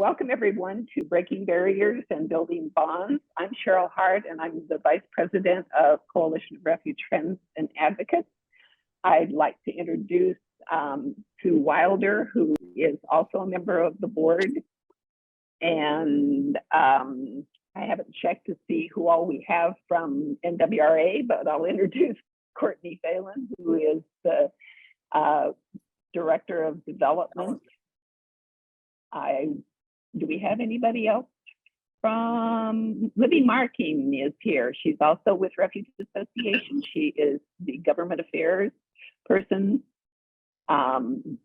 Welcome everyone to Breaking Barriers and Building Bonds. I'm Cheryl Hart and I'm the Vice President of Coalition of Refuge Friends and Advocates. I'd like to introduce Sue Wilder, who is also a member of the board. And I haven't checked to see who all we have from NWRA, but I'll introduce Courtney Phelan, who is the Director of Development. Do we have anybody else from Libby Marking is here. She's also with Refuges Association. She is the government affairs person. Couple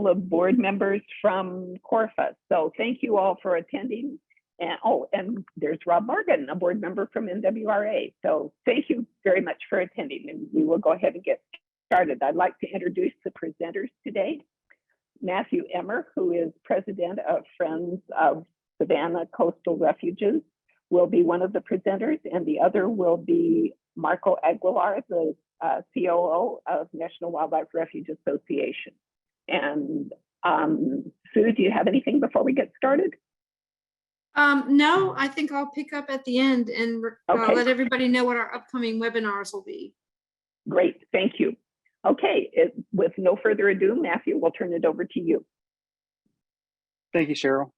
of board members from Corfa. So thank you all for attending. And and there's Rob Morgan, a board member from NWRA. So thank you very much for attending, and we will go ahead and get started. I'd like to introduce the presenters today. Matthew Emmer, who is president of Friends of Savannah Coastal Refuges, will be one of the presenters, and the other will be Marco Aguilar, the COO of National Wildlife Refuge Association. And Sue, do you have anything before we get started? No, I think I'll pick up at the end and let everybody know what our upcoming webinars will be. Great, thank you. Okay, with no further ado, Matthew, we'll turn it over to you. Thank you, Cheryl.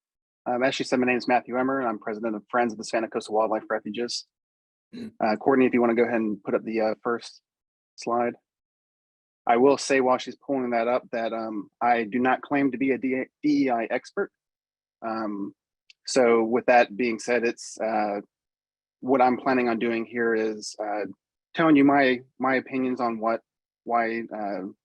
As she said, my name is Matthew Emmer, and I'm president of Friends of the Savannah Coastal Wildlife Refuges. Courtney, if you want to go ahead and put up the first slide. I will say while she's pulling that up that I do not claim to be a DEI expert. So with that being said, it's what I'm planning on doing here is telling you my opinions on why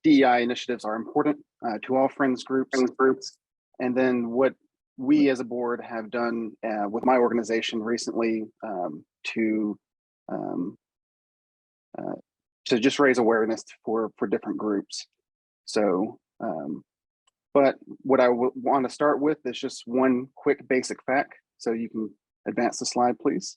DEI initiatives are important to all friends groups, and then what we as a board have done with my organization recently to just raise awareness for different groups. So, but what I want to start with is just one quick basic fact. So you can advance the slide, please.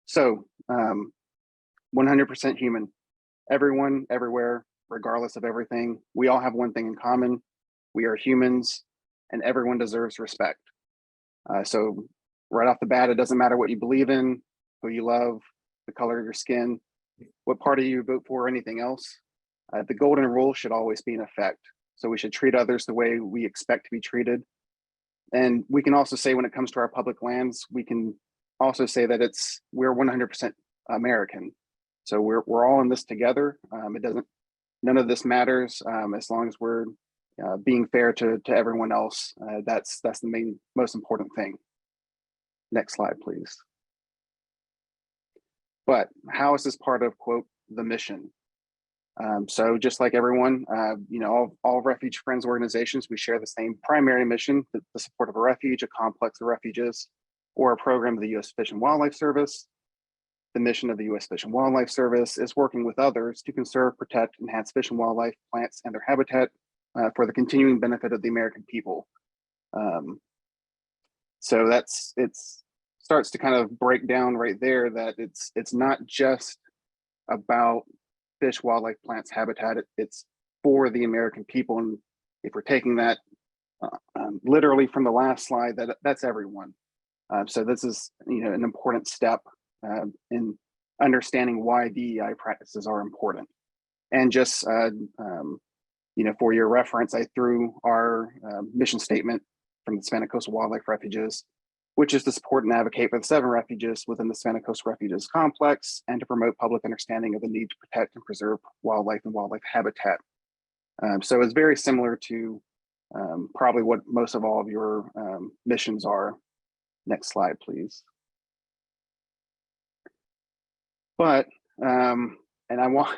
So 100% human, everyone, everywhere, regardless of everything. We all have one thing in common. We are humans and everyone deserves respect. So right off the bat, it doesn't matter what you believe in, who you love, the color of your skin, what party you vote for, or anything else. The golden rule should always be in effect. So we should treat others the way we expect to be treated. And we can also say when it comes to our public lands, we can also say that we're 100% American. So we're all in this together. None of this matters as long as we're being fair to everyone else. That's the most important thing. Next slide, please. But how is this part of, quote, the mission? So just like everyone, all Refuge Friends organizations, we share the same primary mission, the support of a refuge, a complex of refuges, or a program of the U.S. Fish and Wildlife Service. The mission of the U.S. Fish and Wildlife Service is working with others to conserve, protect, enhance fish and wildlife, plants, and their habitat for the continuing benefit of the American people. So it starts to kind of break down right there that it's not just about fish, wildlife, plants, habitat. It's for the American people. And if we're taking that literally from the last slide, that's everyone. So this is an important step in understanding why DEI practices are important. And just for your reference, I threw our mission statement from the Savannah Coastal Wildlife Refuges, which is to support and advocate for the 7 refuges within the Savannah Coastal Refuges complex and to promote public understanding of the need to protect and preserve wildlife and wildlife habitat. So it's very similar to probably what most of all of your missions are. Next slide, please. But, and I won't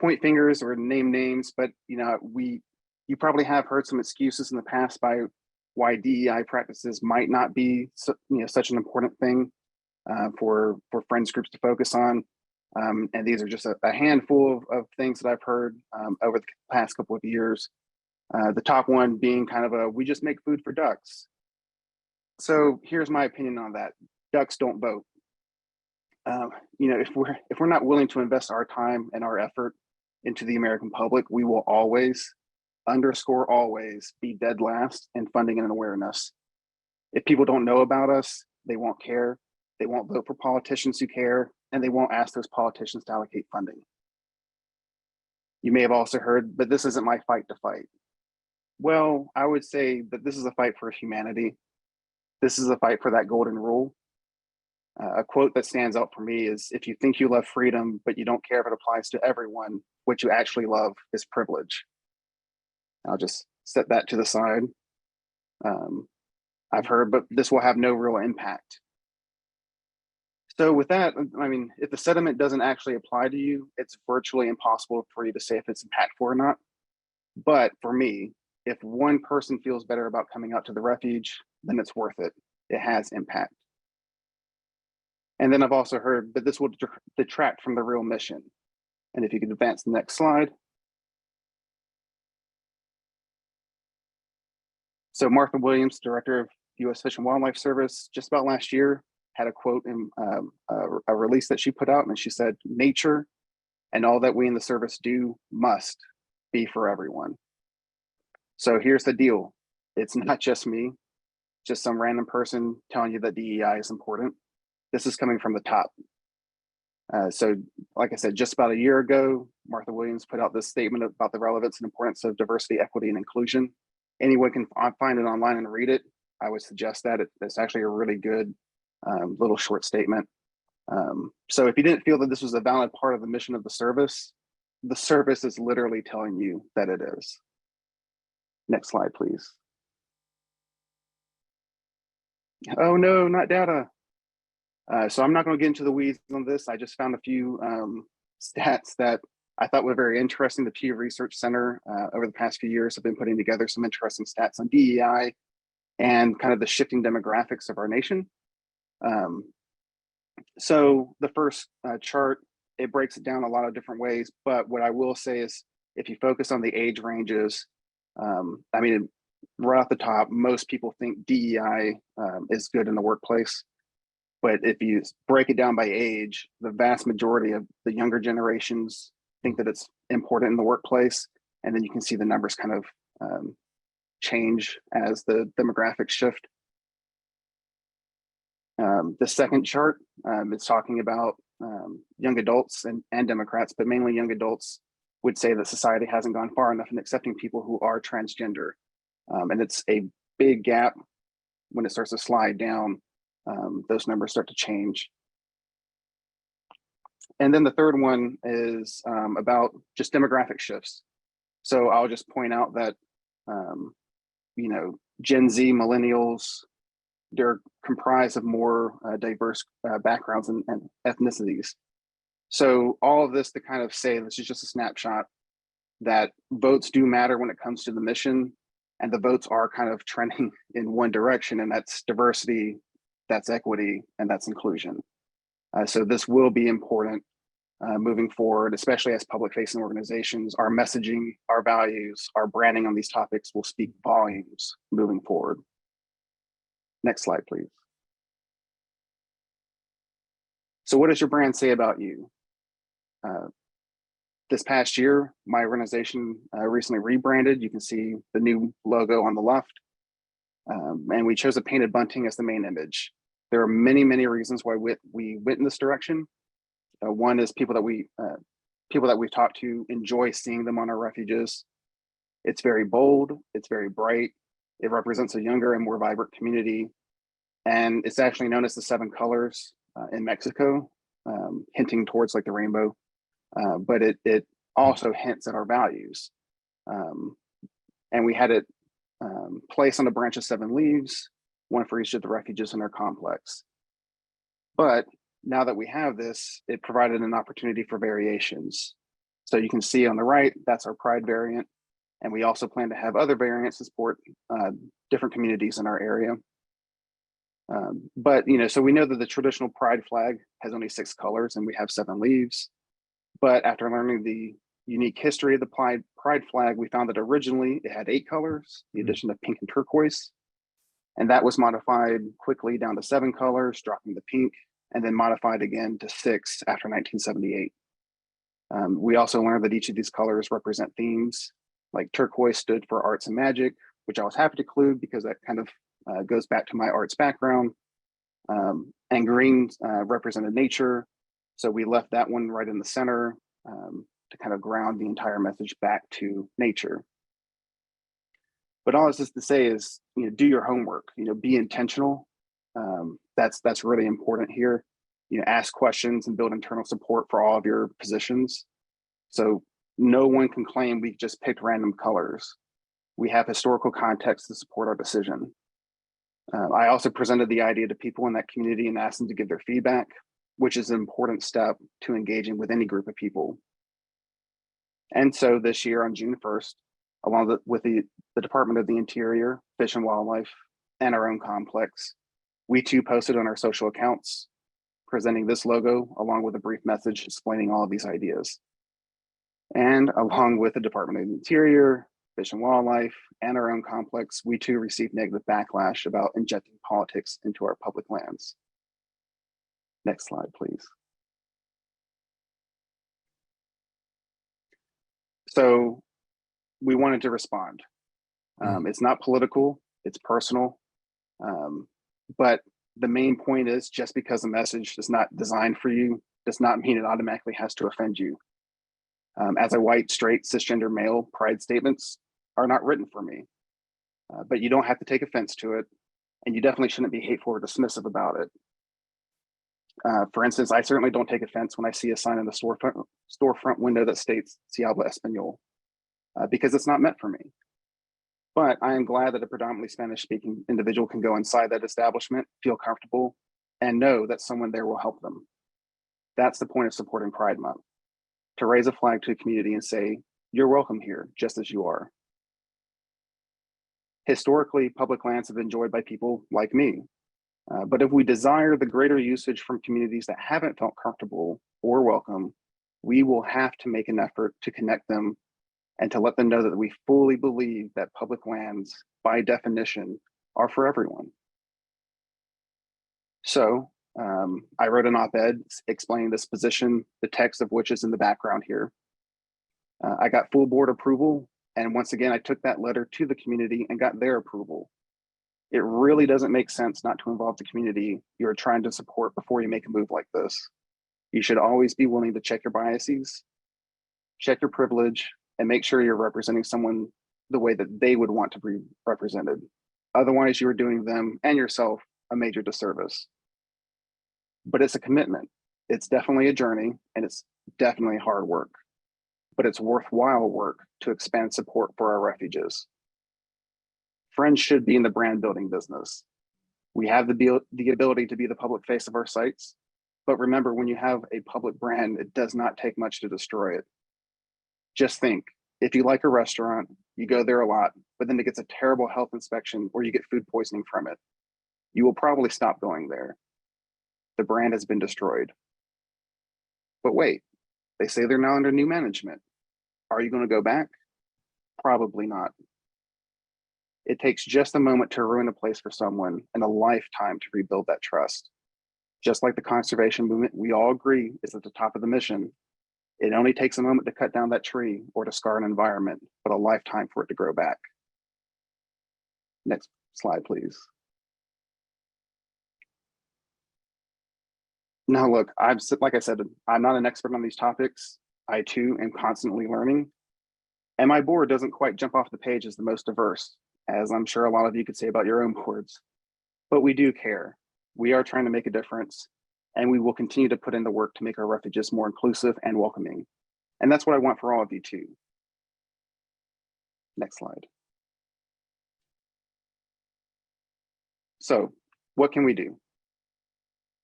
point fingers or name names, but you probably have heard some excuses in the past by why DEI practices might not be such an important thing for friends groups to focus on. And these are just a handful of things that I've heard over the past couple of years. The top one being kind of we just make food for ducks. So here's my opinion on that. Ducks don't vote. if we're not willing to invest our time and our effort into the American public, we will always be dead last in funding and awareness. If people don't know about us, they won't care. They won't vote for politicians who care, and they won't ask those politicians to allocate funding. You may have also heard, but this isn't my fight to fight. Well, I would say that this is a fight for humanity. This is a fight for that golden rule. A quote that stands out for me is, if you think you love freedom, but you don't care if it applies to everyone, what you actually love is privilege. I'll just set that to the side. I've heard, but this will have no real impact. So with that, I mean, if the sentiment doesn't actually apply to you, it's virtually impossible for you to say if it's impactful or not. But for me, if one person feels better about coming out to the refuge, then it's worth it. It has impact. And then I've also heard that this will detract from the real mission. And if you could advance the next slide. So Martha Williams, Director of U.S. Fish and Wildlife Service, just about last year, had a quote in a release that she put out, and she said, "Nature and all that we in the service do must be for everyone." So here's the deal. It's not just me, just some random person telling you that DEI is important. This is coming from the top. So like I said, just about a year ago, Martha Williams put out this statement about the relevance and importance of diversity, equity, and inclusion. Anyone can find it online and read it. I would suggest that. It's actually a really good little short statement. So if you didn't feel that this was a valid part of the mission of the service is literally telling you that it is. Next slide, please. Oh no, not data. So I'm not going to get into the weeds on this. I just found a few stats that I thought were very interesting. The Pew Research Center over the past few years have been putting together some interesting stats on DEI and kind of the shifting demographics of our nation. So the first chart, it breaks it down a lot of different ways, but what I will say is if you focus on the age ranges, I mean, right off the top, most people think DEI is good in the workplace. But if you break it down by age, the vast majority of the younger generations think that it's important in the workplace. And then you can see the numbers kind of change as the demographics shift. The second chart is talking about young adults and Democrats, but mainly young adults would say that society hasn't gone far enough in accepting people who are transgender. And it's a big gap. When it starts to slide down, those numbers start to change. And then the third one is about just demographic shifts. So I'll just point out that, you know, Gen Z, millennials, they're comprised of more diverse backgrounds and ethnicities. So all of this to kind of say, this is just a snapshot, that votes do matter when it comes to the mission, and the votes are kind of trending in one direction, and that's diversity, that's equity, and that's inclusion. So this will be important moving forward, especially as public-facing organizations. Our messaging, our values, our branding on these topics will speak volumes moving forward. Next slide, please. So what does your brand say about you? This past year, my organization recently rebranded. You can see the new logo on the left. And we chose a painted bunting as the main image. There are many, many reasons why we went in this direction. One is people that we've talked to enjoy seeing them on our refuges. It's very bold, it's very bright. It represents a younger and more vibrant community. And it's actually known as the 7 colors in Mexico, hinting towards like the rainbow. But it also hints at our values. And we had it placed on a branch of 7 leaves, one for each of the refuges in our complex. But now that we have this, it provided an opportunity for variations. So you can see on the right, that's our pride variant. And we also plan to have other variants to support different communities in our area. But, you know, so we know that the traditional pride flag has only 6 colors and we have 7 leaves. But after learning the unique history of the pride flag, we found that originally it had 8 colors, the addition of pink and turquoise. And that was modified quickly down to 7 colors, dropping the pink and then modified again to 6 after 1978. We also learned that each of these colors represent themes, like turquoise stood for arts and magic, which I was happy to include because that kind of goes back to my arts background. And green represented nature. So we left that one right in the center to kind of ground the entire message back to nature. But all this is to say is, do your homework, be intentional. That's really important here. Ask questions and build internal support for all of your positions. So no one can claim we've just picked random colors. We have historical context to support our decision. I also presented the idea to people in that community and asked them to give their feedback, which is an important step to engaging with any group of people. And so this year on June 1st, along with the Department of the Interior, Fish and Wildlife, and our own complex, we too posted on our social accounts, presenting this logo along with a brief message explaining all of these ideas. And along with the Department of the Interior, Fish and Wildlife, and our own complex, we too received negative backlash about injecting politics into our public lands. Next slide, please. So we wanted to respond. It's not political, it's personal. But the main point is, just because a message is not designed for you does not mean it automatically has to offend you. As a white, straight, cisgender male, pride statements are not written for me, but you don't have to take offense to it, and you definitely shouldn't be hateful or dismissive about it. For instance, I certainly don't take offense when I see a sign in the storefront window that states "Se habla español," because it's not meant for me. But I am glad that a predominantly Spanish-speaking individual can go inside that establishment, feel comfortable, and know that someone there will help them. That's the point of supporting Pride Month, to raise a flag to a community and say, you're welcome here, just as you are. Historically, public lands have been enjoyed by people like me. But if we desire the greater usage from communities that haven't felt comfortable or welcome, we will have to make an effort to connect them and to let them know that we fully believe that public lands, by definition, are for everyone. So I wrote an op-ed explaining this position, the text of which is in the background here. I got full board approval. And once again, I took that letter to the community and got their approval. It really doesn't make sense not to involve the community you're trying to support before you make a move like this. You should always be willing to check your biases, check your privilege, and make sure you're representing someone the way that they would want to be represented. Otherwise, you are doing them and yourself a major disservice. But it's a commitment. It's definitely a journey, and it's definitely hard work. But it's worthwhile work to expand support for our refuges. Friends should be in the brand building business. We have the ability to be the public face of our sites, but remember, when you have a public brand, it does not take much to destroy it. Just think, if you like a restaurant, you go there a lot, but then it gets a terrible health inspection or you get food poisoning from it, you will probably stop going there. The brand has been destroyed. But wait, they say they're now under new management. Are you going to go back? Probably not. It takes just a moment to ruin a place for someone and a lifetime to rebuild that trust. Just like the conservation movement, we all agree is at the top of the mission. It only takes a moment to cut down that tree or to scar an environment, but a lifetime for it to grow back. Next slide, please. Now, look, like I said, I'm not an expert on these topics. I too am constantly learning. And my board doesn't quite jump off the page as the most diverse, as I'm sure a lot of you could say about your own boards. But we do care. We are trying to make a difference, and we will continue to put in the work to make our refuges more inclusive and welcoming. And that's what I want for all of you too. Next slide. So what can we do?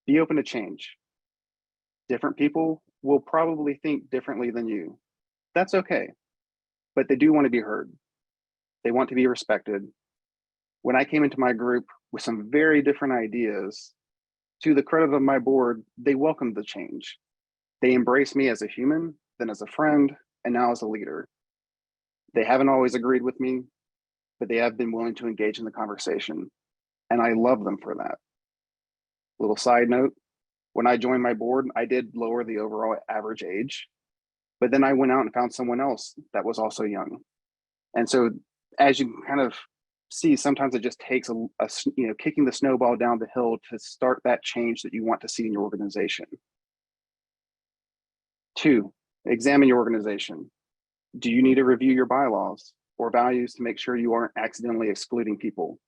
Be open to change. Different people will probably think differently than you. That's okay, but they do want to be heard. They want to be respected. When I came into my group with some very different ideas, to the credit of my board, they welcomed the change. They embraced me as a human, then as a friend, and now as a leader. They haven't always agreed with me, but they have been willing to engage in the conversation, and I love them for that. Little side note, When I joined my board, I did lower the overall average age, but then I went out and found someone else that was also young. And so as you can kind of see, sometimes it just takes kicking the snowball down the hill to start that change that you want to see in your organization. 2, examine your organization. Do you need to review your bylaws or values to make sure you aren't accidentally excluding people?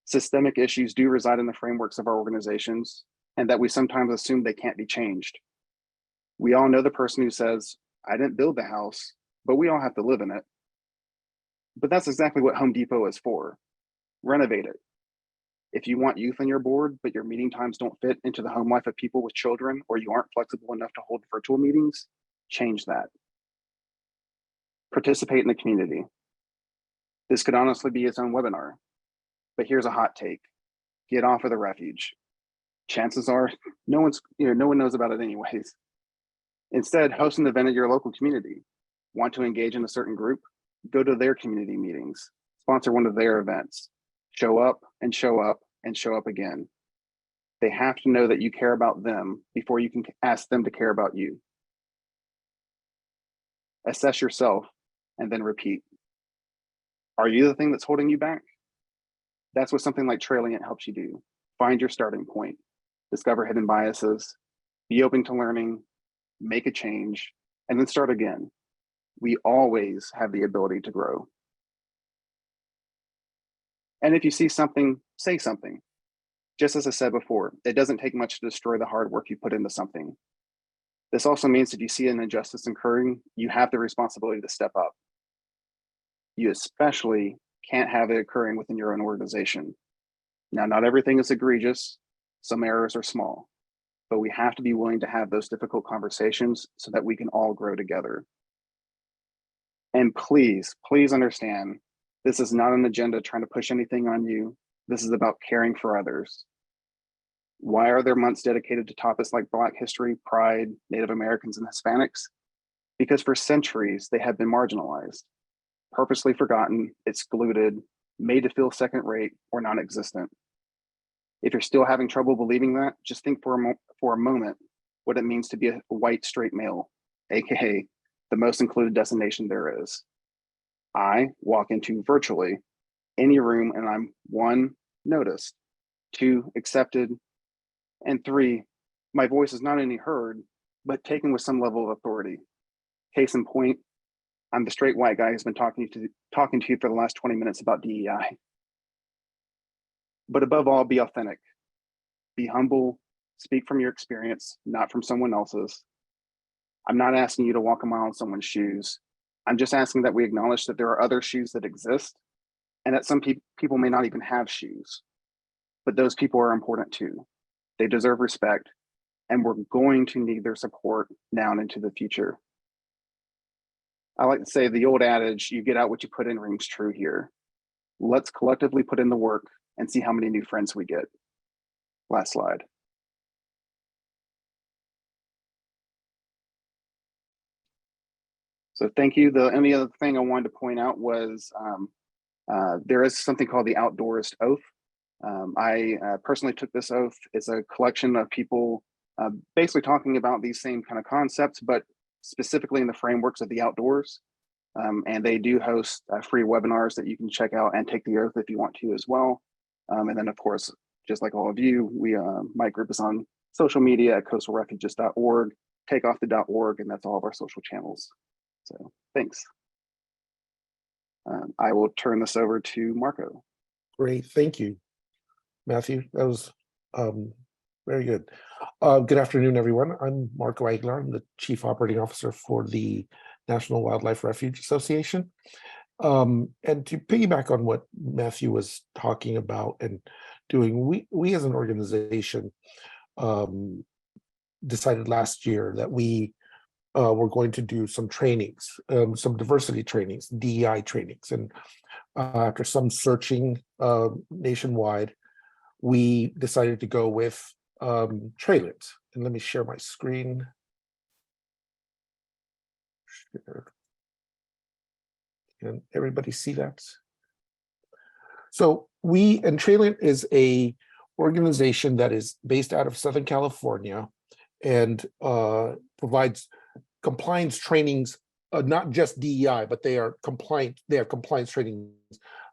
Systemic issues do reside in the frameworks of our organizations, and that we sometimes assume they can't be changed. We all know the person who says, I didn't build the house, but we all have to live in it. But that's exactly what Home Depot is for. Renovate it. If you want youth on your board, but your meeting times don't fit into the home life of people with children, or you aren't flexible enough to hold virtual meetings, change that. Participate in the community. This could honestly be its own webinar, but here's a hot take. Get off of the refuge. Chances are no one knows about it anyways. Instead, host an event at your local community. Want to engage in a certain group? Go to their community meetings, sponsor one of their events, show up and show up and show up again. They have to know that you care about them before you can ask them to care about you. Assess yourself and then repeat. Are you the thing that's holding you back? That's what something like Traliant helps you do. Find your starting point, discover hidden biases, be open to learning, make a change, and then start again. We always have the ability to grow. And if you see something, say something. Just as I said before, it doesn't take much to destroy the hard work you put into something. This also means if you see an injustice occurring, you have the responsibility to step up. You especially can't have it occurring within your own organization. Now, not everything is egregious. Some errors are small, but we have to be willing to have those difficult conversations so that we can all grow together. And please, please understand, this is not an agenda trying to push anything on you. This is about caring for others. Why are there months dedicated to topics like Black history, pride, Native Americans, and Hispanics? Because for centuries, they have been marginalized, purposely forgotten, excluded, made to feel second rate or non-existent. If you're still having trouble believing that, just think for a moment what it means to be a white straight male, AKA the most included destination there is. I walk into virtually any room and I'm 1, noticed, 2, accepted, and 3, my voice is not only heard, but taken with some level of authority. Case in point, I'm the straight white guy who's been talking to you for the last 20 minutes about DEI. But above all, be authentic, be humble, speak from your experience, not from someone else's. I'm not asking you to walk a mile in someone's shoes. I'm just asking that we acknowledge that there are other shoes that exist and that some people may not even have shoes, but those people are important too. They deserve respect, and we're going to need their support now and into the future. I like to say the old adage, you get out what you put in, rings true here. Let's collectively put in the work and see how many new friends we get. Last slide. So thank you. The only other thing I wanted to point out was there is something called the Outdoorist Oath. I personally took this oath. It's a collection of people basically talking about these same kind of concepts, but specifically in the frameworks of the outdoors. And they do host free webinars that you can check out and take the oath if you want to as well. And then of course, just like all of you, my group is on social media at coastalrefuges.org, takeoff.org, and that's all of our social channels. So thanks. I will turn this over to Marco. Great, thank you, Matthew. That was very good. Good afternoon, everyone. I'm Marco Aguilar. I'm the Chief Operating Officer for the National Wildlife Refuge Association. And to piggyback on what Matthew was talking about and doing, we as an organization decided last year that we were going to do some trainings, some diversity trainings, DEI trainings. And after some searching nationwide, we decided to go with Traliant. And let me share my screen. Can everybody see that? So Traliant is a organization that is based out of Southern California and provides compliance trainings, not just DEI, but they are compliant. They have compliance trainings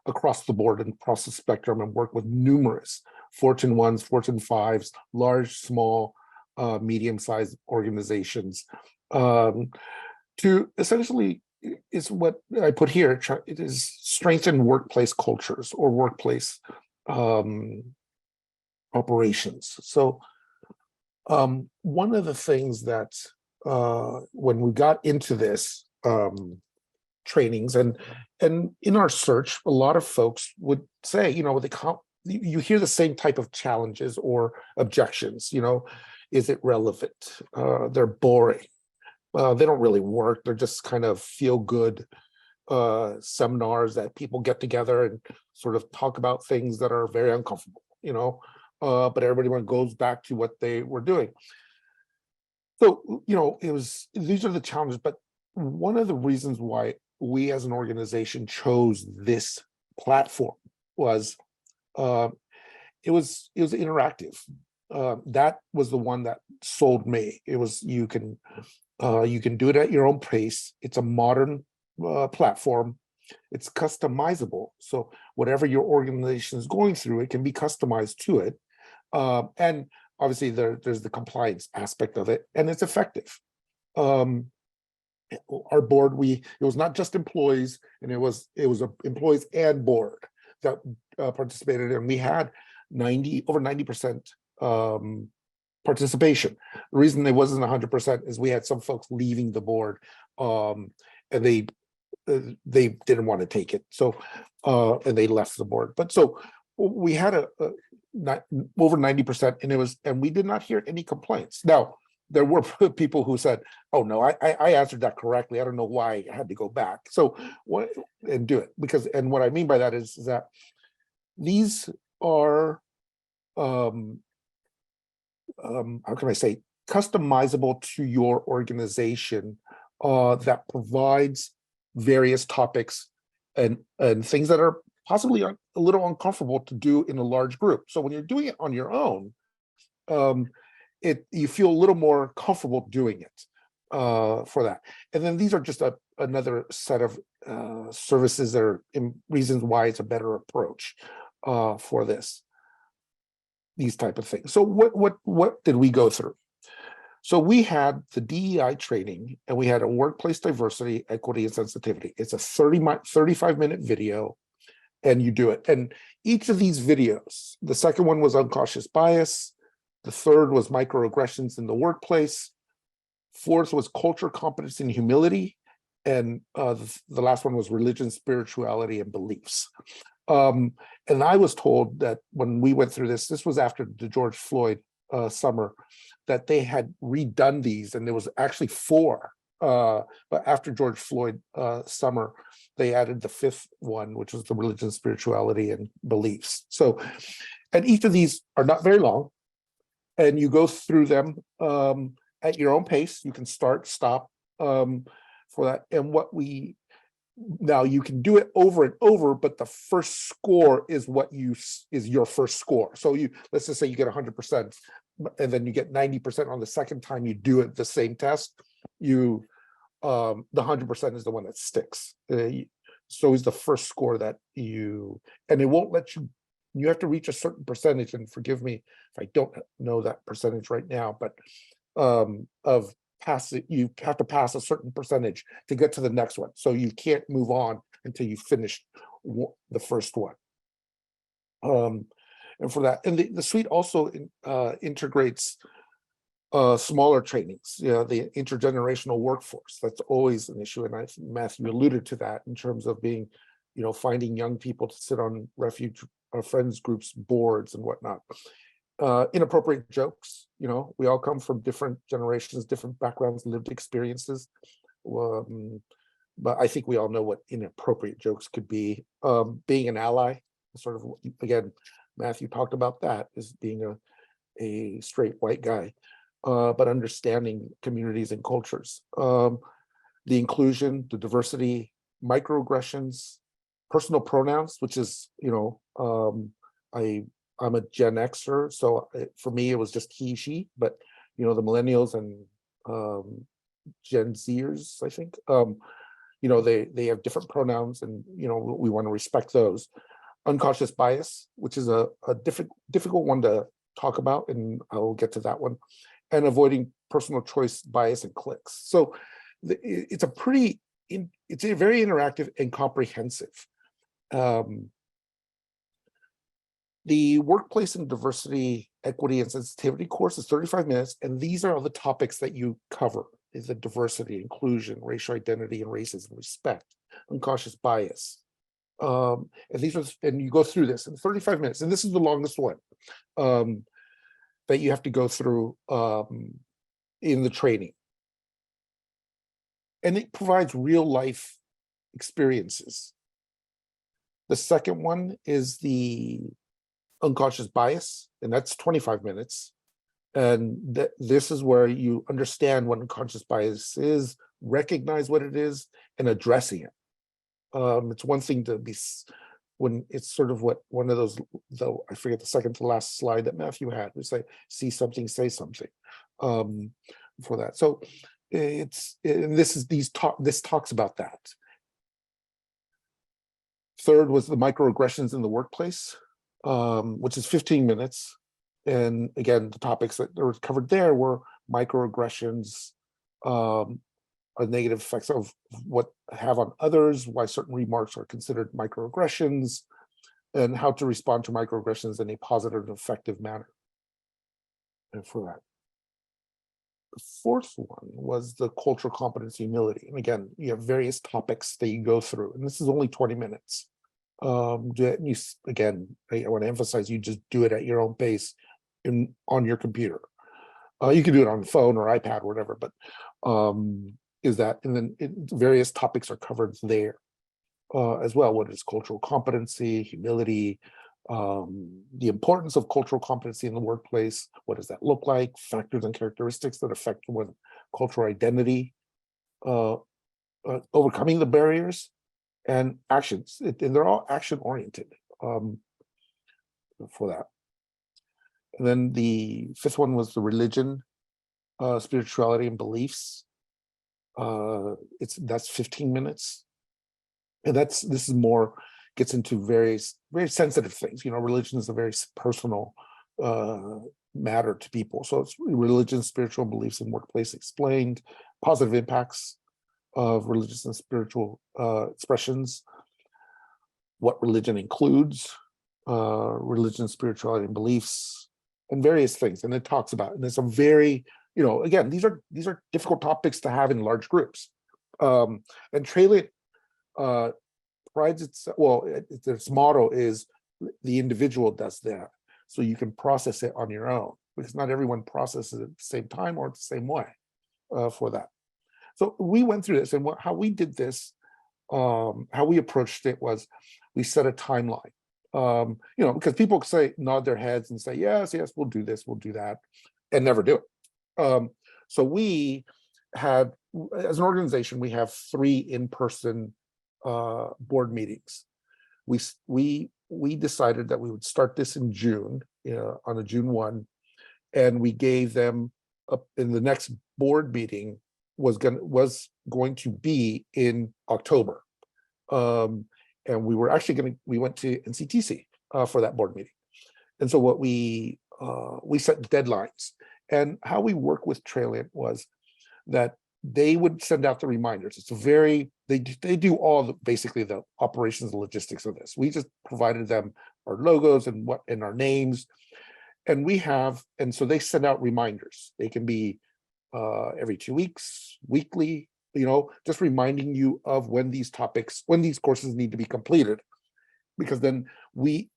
across the board and across the spectrum, and work with numerous Fortune 1s, Fortune 5s, large, small, medium-sized organizations. To essentially, is what I put here. It is strengthen workplace cultures or workplace operations. So one of the things that when we got into this trainings and in our search, a lot of folks would say, you know, you hear the same type of challenges or objections. You know, is it relevant? They're boring. They don't really work. They're just kind of feel good seminars that people get together and sort of talk about things that are very uncomfortable, you know, but everybody goes back to what they were doing. So, you know, these are the challenges, but one of the reasons why we as an organization chose this platform was it was interactive. That was the one that sold me. It was you can do it at your own pace. It's a modern platform. It's customizable. So whatever your organization is going through, it can be customized to it. And obviously there's the compliance aspect of it, and it's effective. Our board, it was not just employees, and it was employees and board that participated, and we had over 90% participation. The reason it wasn't 100% is we had some folks leaving the board, and they didn't want to take it, so and they left the board. But so we had over 90%, and we did not hear any complaints. Now there were people who said, "Oh no, I answered that correctly. I don't know why I had to go back." So and do it, because, and what I mean by that is that these are how can I say, customizable to your organization, that provides various topics and things that are possibly a little uncomfortable to do in a large group. So when you're doing it on your own, you feel a little more comfortable doing it for that. And then these are just another set of services that are reasons why it's a better approach for these type of things. So what did we go through? So we had the DEI training, and we had a workplace diversity, equity, and sensitivity. It's a 35-minute video, and you do it. And each of these videos, the second one was unconscious bias, the third was microaggressions in the workplace, fourth was culture, competence, and humility, and the last one was religion, spirituality, and beliefs. And I was told that when we went through this was after the George Floyd summer, that they had redone these, and there was actually 4. But after George Floyd summer, they added the 5th one, which was the religion, spirituality, and beliefs. So, and each of these are not very long, and you go through them at your own pace. You can start, stop for that. And now you can do it over and over, but the first score is is your first score. So let's just say you get 100%, and then you get 90% on the second time you do it, the same test. The 100% is the one that sticks. So is the first score that and it won't let you. You have to reach a certain percentage, and forgive me if I don't know that percentage right now, but of pass it, you have to pass a certain percentage to get to the next one. So you can't move on until you finish the first one. And for that, and the suite also integrates smaller trainings, the intergenerational workforce. That's always an issue, and Matthew alluded to that in terms of being, finding young people to sit on refuge friends groups boards and whatnot. Inappropriate jokes, we all come from different generations, different backgrounds, lived experiences, but I think we all know what inappropriate jokes could be. Being an ally, sort of, again, Matthew talked about that as being a straight white guy, but understanding communities and cultures, the inclusion, the diversity, microaggressions, personal pronouns, which is, I I'm a Gen Xer, so for me it was just he, she, but you know, the millennials and Gen Zers, I think, you know, they have different pronouns, and you know, we want to respect those. Unconscious bias, which is a difficult one to talk about, and I will get to that one, and avoiding personal choice bias and clicks. So it's a very interactive and comprehensive. The workplace and diversity, equity, and sensitivity course is 35 minutes, and these are all the topics that you cover: is the diversity, inclusion, racial identity and racism, respect, unconscious bias. And these are, and you go through this in 35 minutes, and this is the longest one that you have to go through in the training. And it provides real life experiences. The second one is the unconscious bias, and that's 25 minutes. And this is where you understand what unconscious bias is, recognize what it is, and addressing it. It's one thing to be, when it's sort of what one of those, though I forget the second to last slide that Matthew had, we say, see something, say something for that. So it's, and this talks about that. Third was the microaggressions in the workplace, which is 15 minutes. And again, the topics that were covered there were microaggressions, negative effects of what have on others, why certain remarks are considered microaggressions, and how to respond to microaggressions in a positive and effective manner. And for that. The fourth one was the cultural competency humility. And again, you have various topics that you go through, and this is only 20 minutes. Again, I want to emphasize, you just do it at your own pace on your computer. You can do it on the phone or iPad or whatever, but is that, and then various topics are covered there as well. What is cultural competency, humility, the importance of cultural competency in the workplace, what does that look like, factors and characteristics that affect one cultural identity, overcoming the barriers, and actions, and they're all action oriented for that. And then the fifth one was the religion, spirituality, and beliefs. That's 15 minutes, and this is more, gets into very sensitive things. You know, religion is a very personal matter to people. So it's religion, spiritual beliefs, and workplace explained, positive impacts of religious and spiritual expressions, what religion includes, religion, spirituality, and beliefs, and various things. And it talks about, and it's a very, you know, again, these are difficult topics to have in large groups. And Traliant prides itself, well, its motto is the individual does that, so you can process it on your own, because not everyone processes it at the same time or the same way for that. So we went through this, and how we did this, how we approached it was, we set a timeline. You know, because people say, nod their heads and say, yes, we'll do this, we'll do that, and never do it. So we had, as an organization, we have 3 in-person board meetings. We decided that we would start this in June, on a June 1, and we gave them in the next board meeting was going to be in October. And we were actually we went to NCTC for that board meeting. And so what we set deadlines, and how we work with Traliant was that they would send out the reminders. It's a very, they do all basically the operations and logistics of this. We just provided them our logos and our names, and so they send out reminders. They can be every 2 weeks, weekly, you know, just reminding you of when these courses need to be completed, because then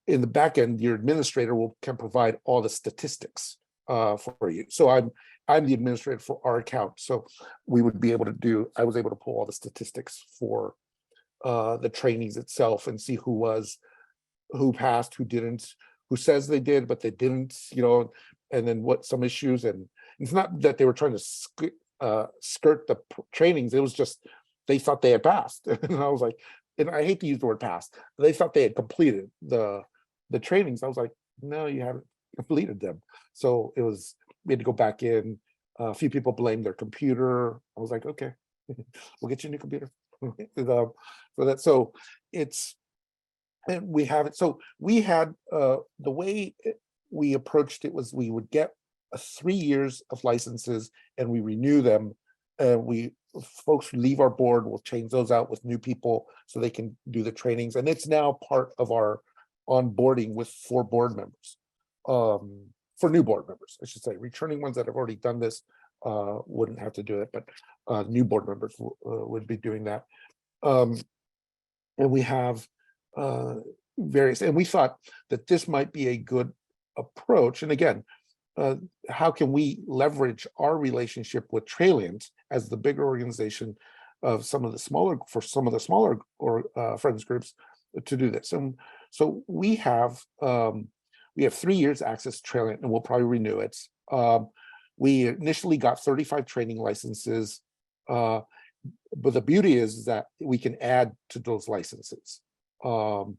in the back end, your administrator can provide all the statistics for you. So I'm the administrator for our account, so we would be able to I was able to pull all the statistics for the trainings itself and see who passed, who didn't, who says they did but they didn't, you know, and then what some issues. And it's not that they were trying to skirt the trainings, it was just they thought they had passed. And I was like, and I hate to use the word passed, they thought they had completed the trainings. I was like, no, you haven't completed them. So it was, we had to go back in. A few people blamed their computer. I was like, okay, we'll get you a new computer. For that, so it's, and we have it. So we had the way we approached it was we would get 3 years of licenses and we renew them. We folks who leave our board, we'll change those out with new people so they can do the trainings. And it's now part of our onboarding with 4 board members. For new board members, I should say. Returning ones that have already done this wouldn't have to do it, but new board members would be doing that. And we have various, and we thought that this might be a good approach. And again, how can we leverage our relationship with Traliant as the bigger organization of some of the smaller, for some of the smaller friends groups to do this? And so we have 3 years access to Traliant, and we'll probably renew it. We initially got 35 training licenses, but the beauty is that we can add to those licenses. And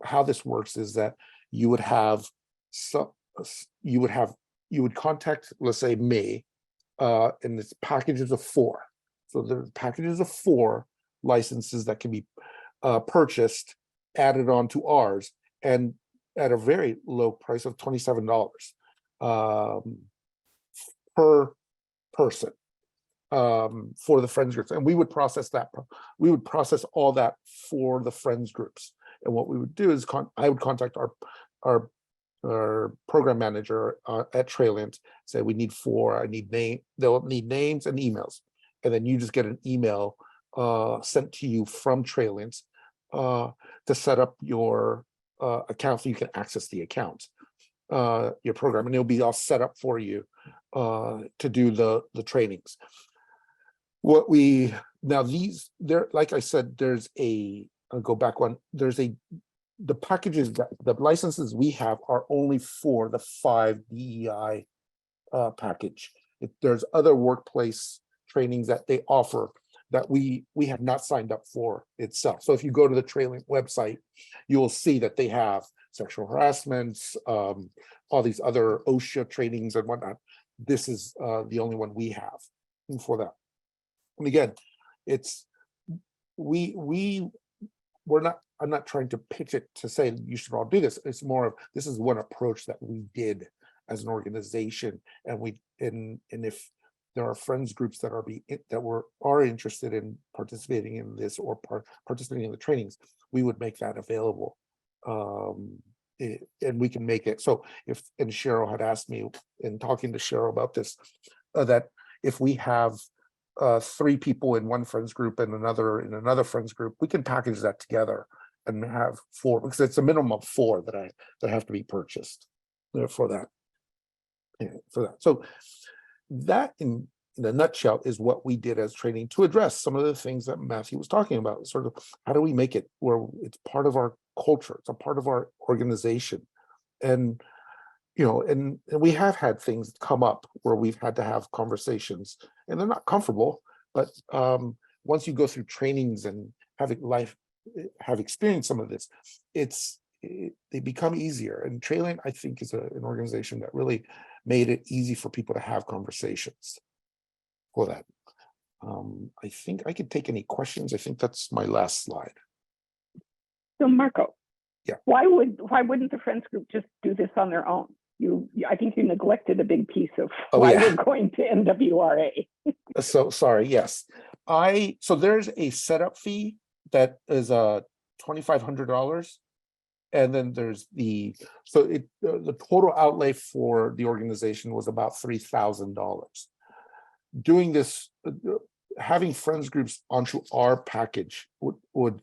how this works is that you would have you would contact, let's say, me, and it's packages of 4. So there's packages of 4 licenses that can be purchased, added on to ours, and at a very low price of $27 per person for the friends groups. And we would process that. We would process all that for the friends groups. And what we would do is I would contact our program manager at Traliant, say we need 4, I need name, they'll need names and emails. And then you just get an email sent to you from Traliant to set up your account so you can access the account, your program, and it'll be all set up for you to do the trainings. What we now these there, like I said, there's I'll go back one. The packages that the licenses we have are only for the 5 DEI package. There's other workplace trainings that they offer that we have not signed up for itself. So if you go to the Traliant website, you will see that they have sexual harassment, all these other OSHA trainings and whatnot. This is the only one we have for that. And again, it's I'm not trying to pitch it to say you should all do this. It's more of, this is one approach that we did as an organization, and if there are friends groups that are interested in participating in this or participating in the trainings, we would make that available, and we can make it so and Cheryl had asked me in talking to Cheryl about this, that if we have 3 people in one friends group and another in another friends group, we can package that together and have 4, because it's a minimum of 4 that have to be purchased for that. So that in a nutshell is what we did as training to address some of the things that Matthew was talking about. Sort of, how do we make it where it's part of our culture, it's a part of our organization? And and we have had things come up where we've had to have conversations, and they're not comfortable, but once you go through trainings and have experienced some of this, they become easier. And Traliant, I think, is an organization that really made it easy for people to have conversations for that. I think I could take any questions. I think that's my last slide. So Marco, yeah, why wouldn't the friends group just do this on their own? I think you neglected a big piece of why we're going to NWRA. So sorry, yes. So there's a setup fee that is $2,500. And then there's the total outlay for the organization was about $3,000. Doing this, having friends groups onto our package would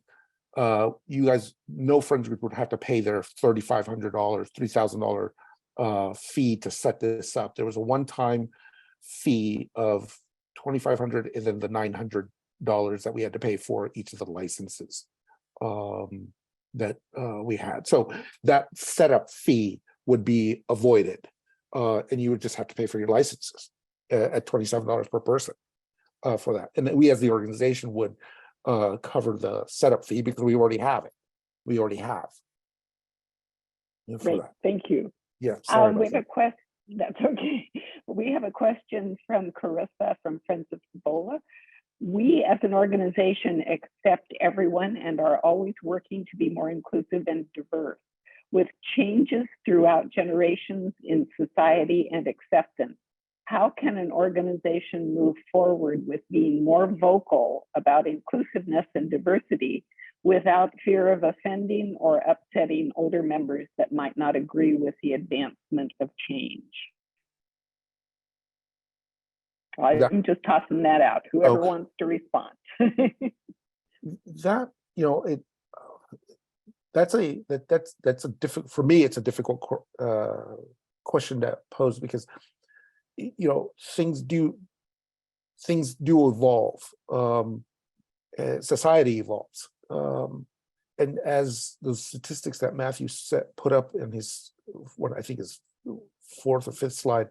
you guys, no friends group would have to pay their $3,500, $3,000 fee to set this up. There was a one-time fee of $2,500 and then the $900 that we had to pay for each of the licenses that we had. So that setup fee would be avoided, and you would just have to pay for your licenses at $27 per person for that. And then we as the organization would cover the setup fee because we already have it. We already have. for Great, that. thank you. Yeah, sorry We about have a that. question. That's okay. We have a question from Carissa from Friends of Cibola. We as an organization accept everyone and are always working to be more inclusive and diverse. With changes throughout generations in society and acceptance, how can an organization move forward with being more vocal about inclusiveness and diversity without fear of offending or upsetting older members that might not agree with the advancement of change? I'm just tossing that out. Whoever wants to respond. That, you know, that's a difficult, for me, it's a difficult question to pose, because, you know, things do evolve. Society evolves. And as those statistics that Matthew put up in his, what I think is 4th or 5th slide,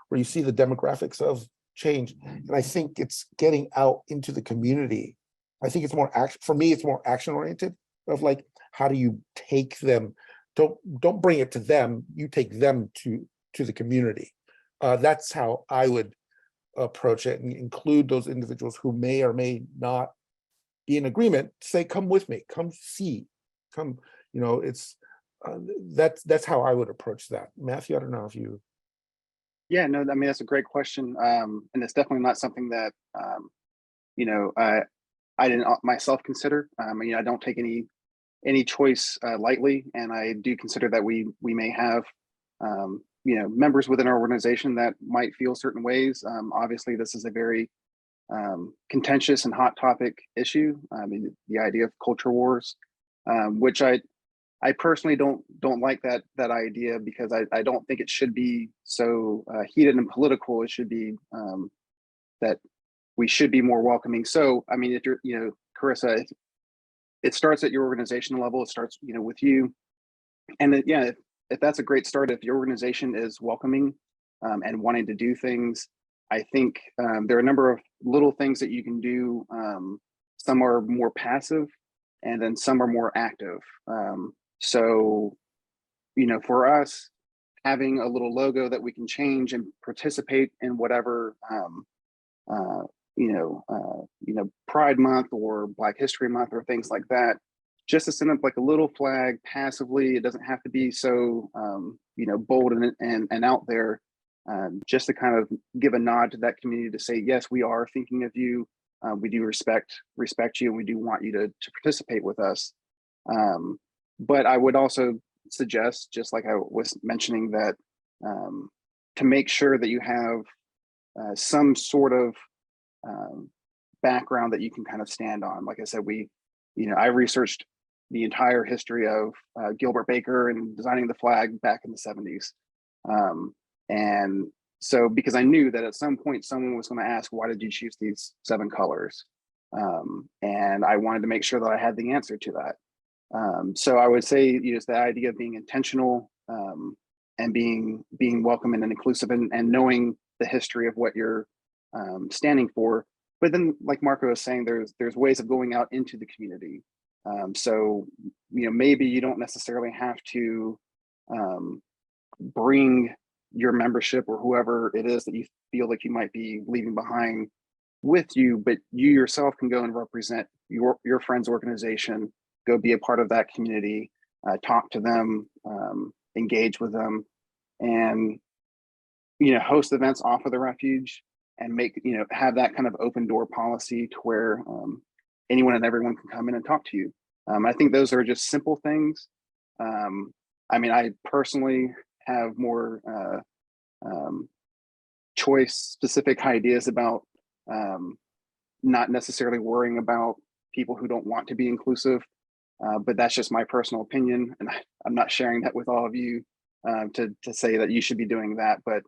where you see the demographics of change, and I think it's getting out into the community. I think it's more action, for me, it's more action oriented, of like, how do you take them? Don't bring it to them, you take them to the community. That's how I would approach it, and include those individuals who may or may not be in agreement. Say, come with me, come see, come, you know, it's that's how I would approach that. Matthew, I don't know if you. Yeah, no, I mean, that's a great question. And it's definitely not something that, you know, I didn't myself consider. You know, I don't take any choice lightly, and I do consider that we may have, you know, members within our organization that might feel certain ways. Obviously, this is a very contentious and hot topic issue. I mean, the idea of culture wars, which I personally don't like that idea, because I don't think it should be so heated and political. It should be that we should be more welcoming. So, I mean, if you're, you know, Carissa, it starts at your organizational level. It starts, you know, with you. And yeah, if that's a great start, if your organization is welcoming and wanting to do things, I think there are a number of little things that you can do. Some are more passive, and then some are more active. So, you know, for us, having a little logo that we can change and participate in whatever, you know, Pride Month or Black History Month or things like that, just to send up like a little flag passively. It doesn't have to be so, you know, bold and out there. Just to kind of give a nod to that community to say, yes, we are thinking of you. We do respect you, and we do want you to participate with us. But I would also suggest, just like I was mentioning, that to make sure that you have some sort of background that you can kind of stand on. Like I said, you know, I researched the entire history of Gilbert Baker and designing the flag back in the 70s. And so, because I knew that at some point someone was going to ask, why did you choose these 7 colors? And I wanted to make sure that I had the answer to that. So I would say, you know, it's the idea of being intentional and being welcoming and inclusive, and knowing the history of what you're standing for. But then, like Marco was saying, there's ways of going out into the community. So, you know, maybe you don't necessarily have to bring your membership or whoever it is that you feel like you might be leaving behind with you, but you yourself can go and represent your friend's organization, go be a part of that community, talk to them, engage with them, and, you know, host events off of the refuge, and make, you know, have that kind of open door policy to where anyone and everyone can come in and talk to you. I think those are just simple things. I mean, I personally have more choice specific ideas about not necessarily worrying about people who don't want to be inclusive, but that's just my personal opinion, and I'm not sharing that with all of you to say that you should be doing that. But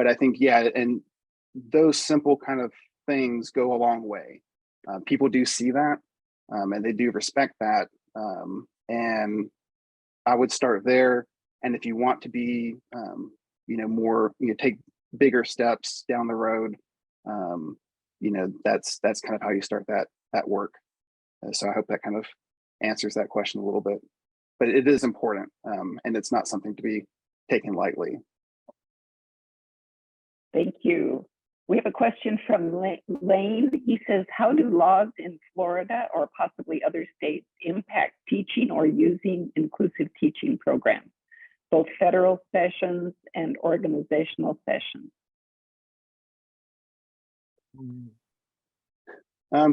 I think, yeah, and those simple kind of things go a long way. People do see that, and they do respect that, and I would start there. And if you want to be, you know, more, you know, take bigger steps down the road, you know, that's kind of how you start that work. So I hope that kind of answers that question a little bit. but it is important, and it's not something to be taken lightly. Thank you. We have a question from Lane. He says, how do laws in Florida or possibly other states impact teaching or using inclusive teaching programs, both federal sessions and organizational sessions?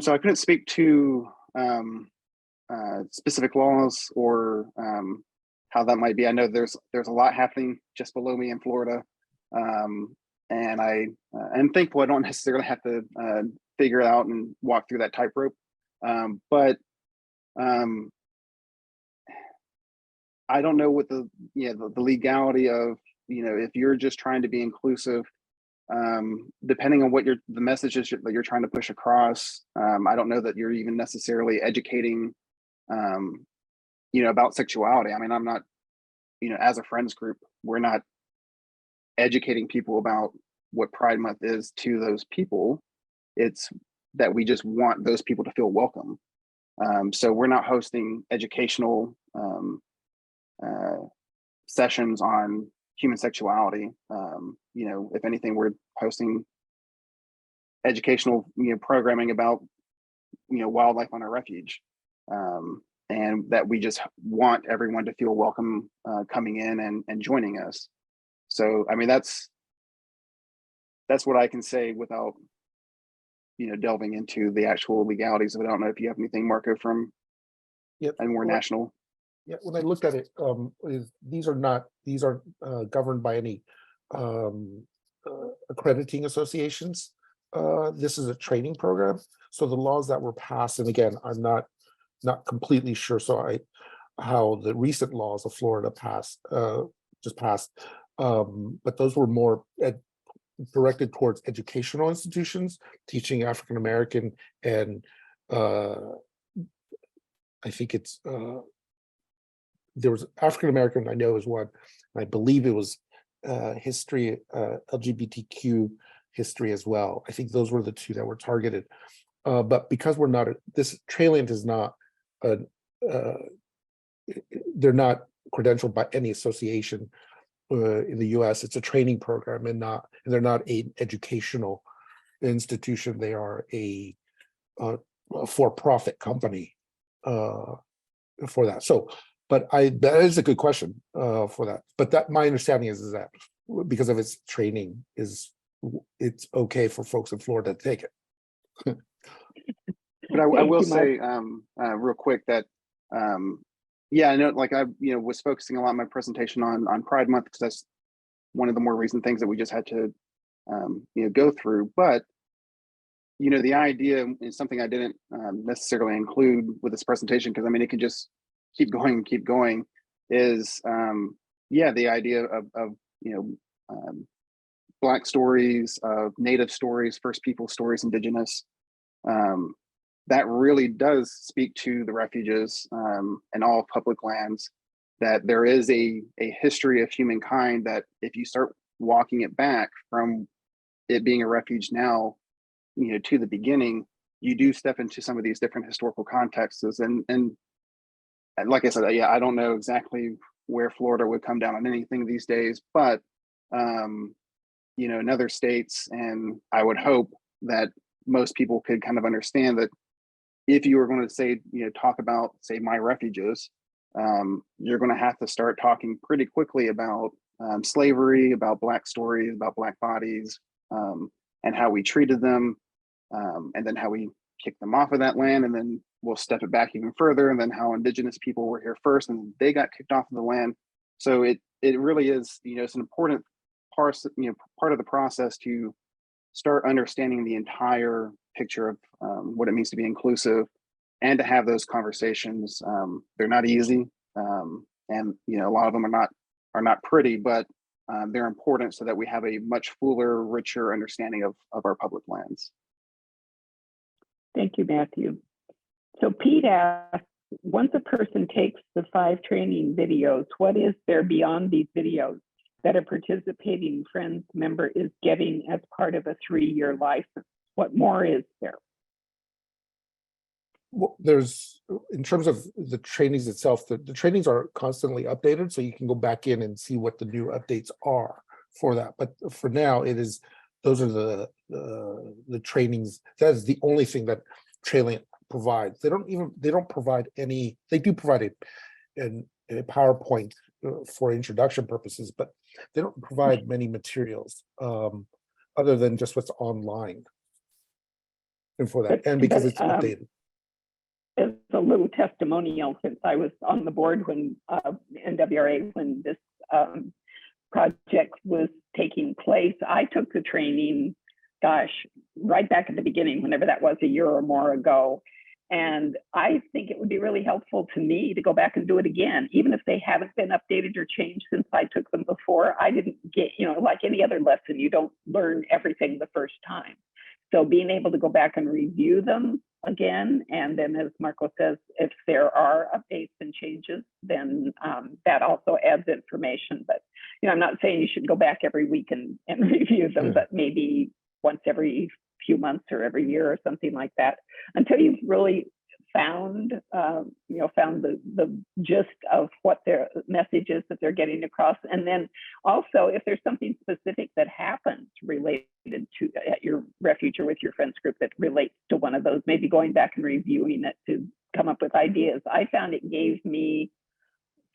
So I couldn't speak to specific laws or how that might be. I know there's a lot happening just below me in Florida. And I am thankful I don't necessarily have to figure it out and walk through that tightrope. But I don't know what the legality of, if you're just trying to be inclusive, depending on what the messages that you're trying to push across. I don't know that you're even necessarily educating, about sexuality. I mean, I'm not, as a friends group, we're not educating people about what Pride Month is to those people. It's that we just want those people to feel welcome. So we're not hosting educational sessions on human sexuality. If anything, we're hosting educational programming about wildlife on our refuge, and that we just want everyone to feel welcome coming in and joining us. So I mean, that's what I can say without delving into the actual legalities of it. I don't know if you have anything, Marco, from a more national. Yeah, when I looked at it, these are governed by any accrediting associations. This is a training program. So the laws that were passed, and again, I'm not completely sure. So how the recent laws of Florida just passed, but those were more directed towards educational institutions, teaching African American, and I think it's there was African American, I know, is one. I believe it was history, LGBTQ history as well. I think those were the two that were targeted. But because we're not, this Traliant is not, they're not credentialed by any association in the U.S. It's a training program, and they're not an educational institution. They are a for-profit company for that. So, but that is a good question for that. But my understanding is that because of its training, it's okay for folks in Florida to take it. But I will say real quick that yeah, I know, like I was focusing a lot in my presentation on Pride Month, because that's one of the more recent things that we just had to go through. But the idea is something I didn't necessarily include with this presentation, because I mean, it could just keep going and keep going, is the idea of Black stories, of Native stories, First People stories, Indigenous. That really does speak to the refuges and all public lands, that there is a history of humankind that if you start walking it back from it being a refuge now, to the beginning, you do step into some of these different historical contexts. And like I said, yeah, I don't know exactly where Florida would come down on anything these days, but in other states, and I would hope that most people could kind of understand that if you were going to say, talk about, say, my refuges, you're going to have to start talking pretty quickly about slavery, about Black stories, about Black bodies, and how we treated them, and then how we kicked them off of that land, and then we'll step it back even further, and then how Indigenous people were here first and they got kicked off of the land. So it really is, it's an important part of the process to start understanding the entire picture of what it means to be inclusive, and to have those conversations. They're not easy, and a lot of them are not pretty, but they're important so that we have a much fuller, richer understanding of our public lands. Thank you, Matthew. So Pete asked, once a person takes the 5 training videos, what is there beyond these videos that a participating Friends member is getting as part of a 3-year license? What more is there? there's, in terms of the trainings itself, the trainings are constantly updated, so you can go back in and see what the new updates are for that. But for now, those are the trainings. That is the only thing that Traliant provides. They don't provide any. They do provide a PowerPoint for introduction purposes, but they don't provide many materials other than just what's online. And for that, and because it's updated. As a little testimonial, since I was on the board when NWRA, when this project was taking place, I took the training, gosh, right back at the beginning, whenever that was, a year or more ago. And I think it would be really helpful to me to go back and do it again, even if they haven't been updated or changed since I took them before. I didn't get, like any other lesson, you don't learn everything the first time. So being able to go back and review them again, and then as Marco says, if there are updates and changes, then that also adds information. But I'm not saying you should go back every week and review them, but maybe once every few months or every year or something like that, until you've really found the gist of what their message is that they're getting across. And then also, if there's something specific that happens related to at your refuge or with your friends group that relates to one of those, maybe going back and reviewing it to come up with ideas. I found it gave me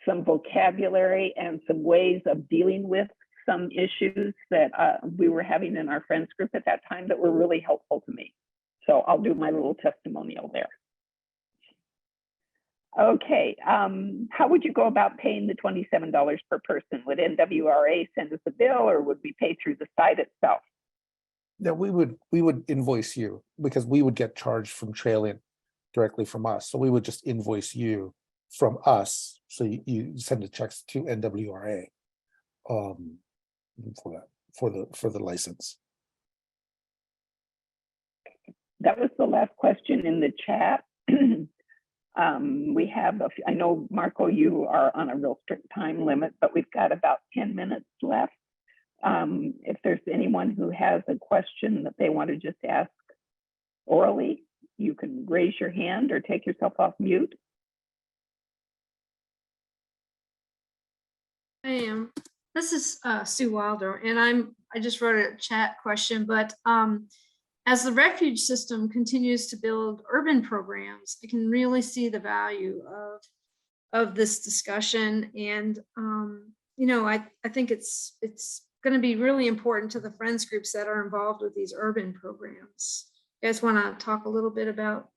some vocabulary and some ways of dealing with some issues that we were having in our friends group at that time that were really helpful to me. So I'll do my little testimonial there. Okay, how would you go about paying the $27 per person? Would NWRA send us a bill, or would we pay through the site itself? No, we would invoice you, because we would get charged from Traliant directly from us. So we would just invoice you from us. So you send the checks to NWRA for the license. That was the last question in the chat. We have, I know, Marco, you are on a real strict time limit, but we've got about 10 minutes left. If there's anyone who has a question that they want to just ask orally, you can raise your hand or take yourself off mute. I am. This is Sue Wilder, and I just wrote a chat question, but as the refuge system continues to build urban programs, I can really see the value of this discussion. And I think it's going to be really important to the friends groups that are involved with these urban programs. You guys want to talk a little bit about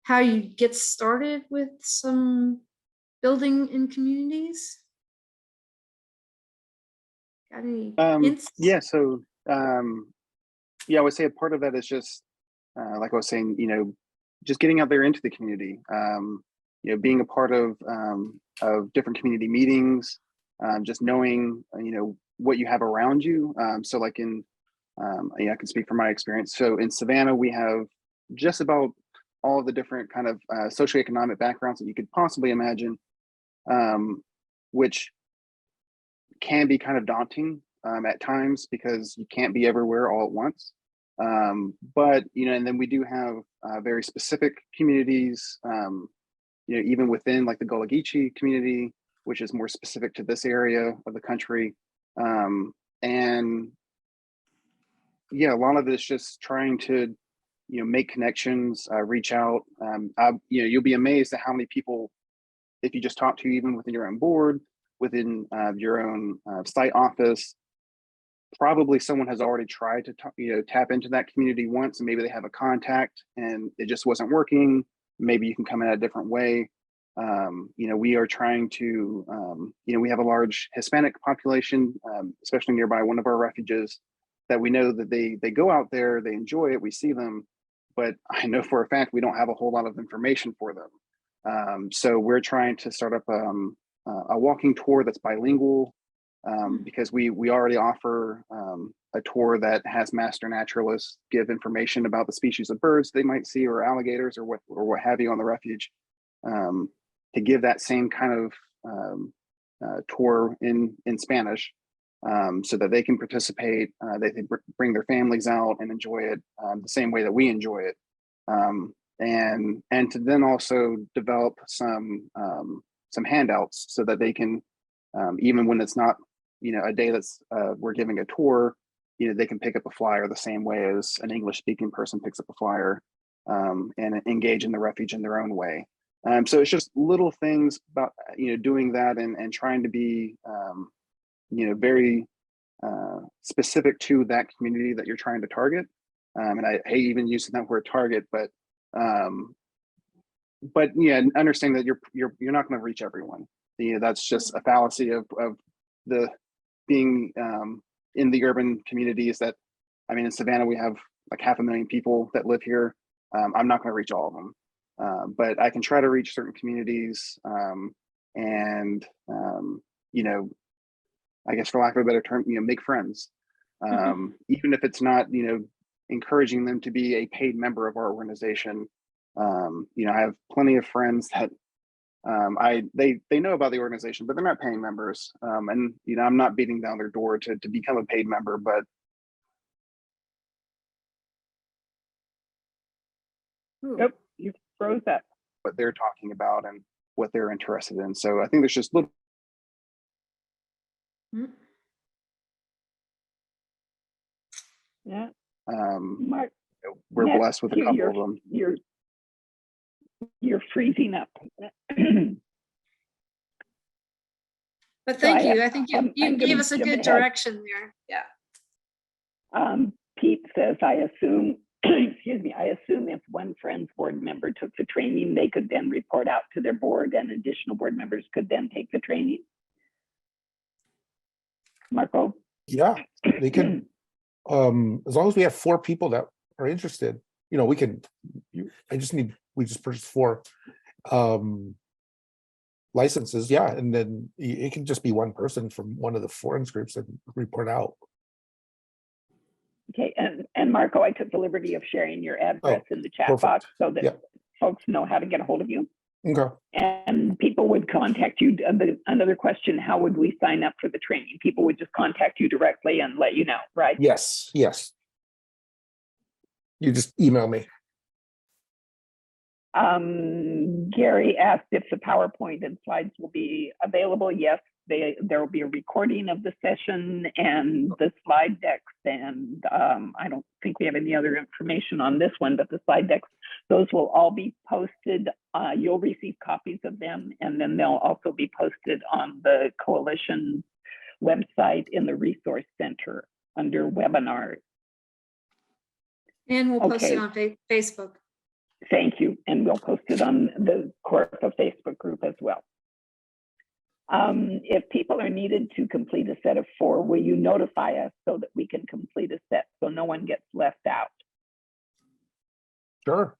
how you get started with some building in communities? Got any hints? Yeah, so I would say a part of that is just like I was saying, just getting out there into the community, being a part of different community meetings, just knowing what you have around you. So like I can speak from my experience. So in Savannah, we have just about all of the different kind of socioeconomic backgrounds that you could possibly imagine, which can be kind of daunting at times because you can't be everywhere all at once. But and then we do have very specific communities, even within like the Gullah Geechee community, which is more specific to this area of the country. And yeah, a lot of it is just trying to make connections, reach out. You'll be amazed at how many people, if you just talk to even within your own board, within your own site office, probably someone has already tried to tap into that community once, and maybe they have a contact and it just wasn't working. Maybe you can come in a different way. We are trying to, we have a large Hispanic population, especially nearby one of our refuges, that we know that they go out there, they enjoy it, we see them, but I know for a fact we don't have a whole lot of information for them. So we're trying to start up a walking tour that's bilingual, because we already offer a tour that has master naturalists give information about the species of birds they might see, or alligators, or what have you on the refuge, to give that same kind of tour in Spanish, so that they can participate, they can bring their families out and enjoy it the same way that we enjoy it. and to then also develop some handouts so that they can, even when it's not, a day that's we're giving a tour, they can pick up a flyer the same way as an English speaking person picks up a flyer, and engage in the refuge in their own way. So it's just little things about, doing that and trying to be, very specific to that community that you're trying to target. And I hate even using that word target, but yeah, understanding that you're not going to reach everyone. That's just a fallacy of the being in the urban communities that, in Savannah, we have like 500,000 people that live here. I'm not going to reach all of them, but I can try to reach certain communities, and I guess for lack of a better term, make friends, even if it's not, encouraging them to be a paid member of our organization. I have plenty of friends that they know about the organization, but they're not paying members. And I'm not beating down their door to become a paid member, but Yep, you froze up. what they're talking about and what they're interested in. So I think there's just little. Yeah. Mark, we're blessed with a couple of them. You're freezing up. But thank you. I think you gave us a good ahead. direction there. Yeah. Pete says, I assume, excuse me, I assume if one Friends board member took the training, they could then report out to their board and additional board members could then take the training. Marco? Yeah, they can. As long as we have 4 people that are interested, we can. We just purchased 4 licenses, yeah, and then it can just be one person from one of the friends groups and report out. Okay, and Marco, I took the liberty of sharing your address in the chat box so that folks know how to get a hold of you. Okay. And people would contact you. Another question, how would we sign up for the training? People would just contact you directly and let you know, right? Yes. You just email me. Gary asked if the PowerPoint and slides will be available. Yes, there will be a recording of the session and the slide decks. And I don't think we have any other information on this one, but the slide decks, those will all be posted. You'll receive copies of them, and then they'll also be posted on the coalition website in the resource center under webinars. And we'll post it on Facebook. Thank you. And we'll post it on the Corfa Facebook group as well. If people are needed to complete a set of 4, will you notify us so that we can complete a set so no one gets left out? Sure.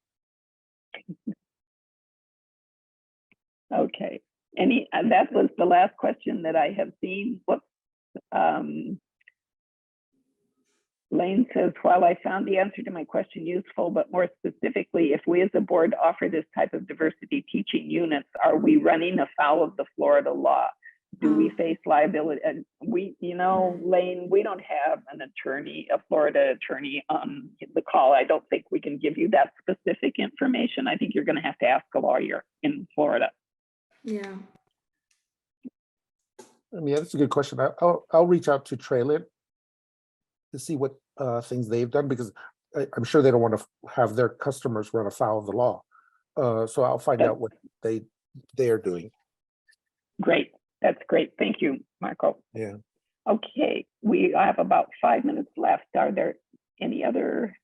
Okay. That was the last question that I have seen. Whoops. Lane says, while I found the answer to my question useful, but more specifically, if we as a board offer this type of diversity teaching units, are we running afoul of the Florida law? Do we face liability? And Lane, we don't have an attorney, a Florida attorney on the call. I don't think we can give you that specific information. I think you're going to have to ask a lawyer in Florida. Yeah. That's a good question. I'll reach out to Traliant to see what things they've done, because I'm sure they don't want to have their customers run afoul of the law. So I'll find out what they are doing. Great. That's great. Thank you, Marco. Yeah. Okay. We have about 5 minutes left. Are there any other?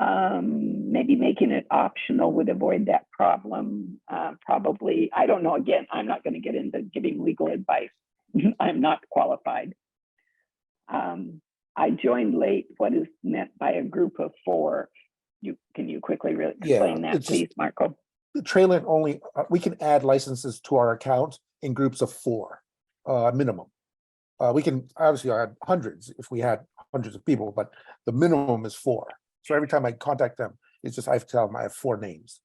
Maybe making it optional would avoid that problem. Probably, I don't know. Again, I'm not going to get into giving legal advice. I'm not qualified. I joined late. What is meant by a group of 4? Can you quickly explain that, please, Marco? Traliant only, we can add licenses to our account in groups of 4 minimum. We can obviously add hundreds if we had hundreds of people, but the minimum is 4. So every time I contact them, it's just I have to tell them I have 4 names.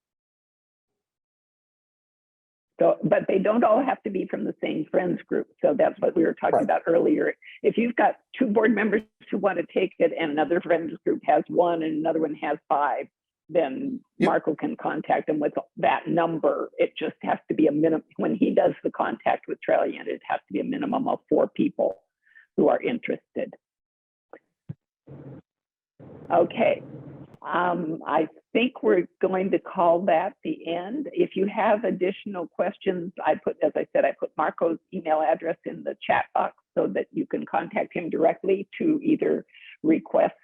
So, but they don't all have to be from the same friends group. So that's what we were talking about earlier. If you've got 2 board members who want to take it and another friends group has 1 and another one has 5, then Yep. Marco can contact them with that number. It just has to be a minimum. When he does the contact with Traliant, it has to be a minimum of 4 people who are interested. Okay. I think we're going to call that the end. If you have additional questions, as I said, I put Marco's email address in the chat box so that you can contact him directly to either request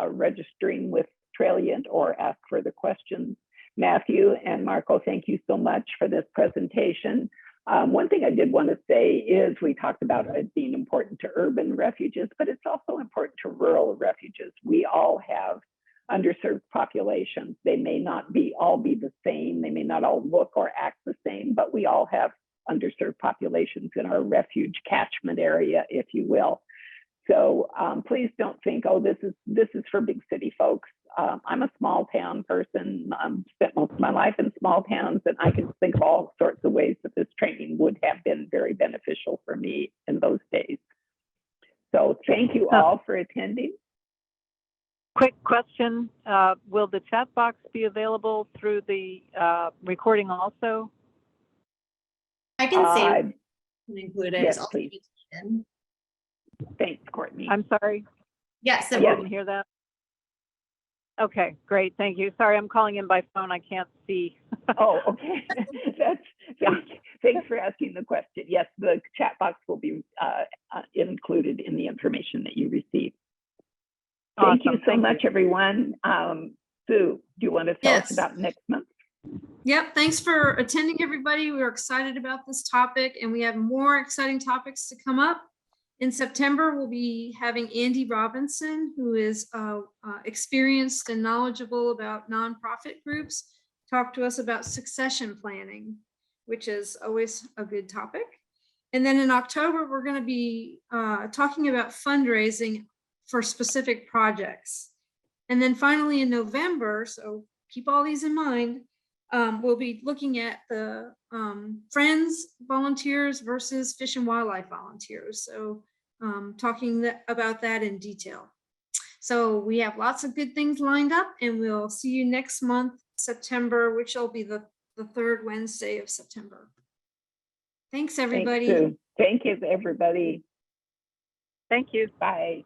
registering with Traliant or ask further questions. Matthew and Marco, thank you so much for this presentation. One thing I did want to say is we talked about it being important to urban refuges, but it's also important to rural refuges. We all have underserved populations. They may not all be the same. They may not all look or act the same, but we all have underserved populations in our refuge catchment area, if you will. So please don't think, oh, this is for big city folks. I'm a small town person. Spent most of my life in small towns, and I can think of all sorts of ways that this training would have been very beneficial for me in those days. So thank you all for attending. Quick question, will the chat box be available through the recording also? I can save and include it. Yes, I'll please. take it in. Thanks, Courtney. I'm sorry, Yes, I it Yes. will. didn't hear that. Okay, great, thank you. Sorry, I'm calling in by phone, I can't see. Oh, okay. Thanks for asking the question. Yes, the chat box will be included in the information that you receive. Thank you Awesome, so thank much, you. everyone. Sue, do you want to tell us Yes. about next month? Yep, thanks for attending, everybody. We're excited about this topic, and we have more exciting topics to come up. In September, we'll be having Andy Robinson, who is experienced and knowledgeable about nonprofit groups, talk to us about succession planning, which is always a good topic. And then in October, we're going to be talking about fundraising for specific projects. And then finally in November, so keep all these in mind, we'll be looking at the Friends volunteers versus Fish and Wildlife volunteers. So talking about that in detail. So we have lots of good things lined up, and we'll see you next month, September, which will be the 3rd Wednesday of September. Thanks, everybody. Thanks, Sue. Thank you, everybody. Thank you. Bye.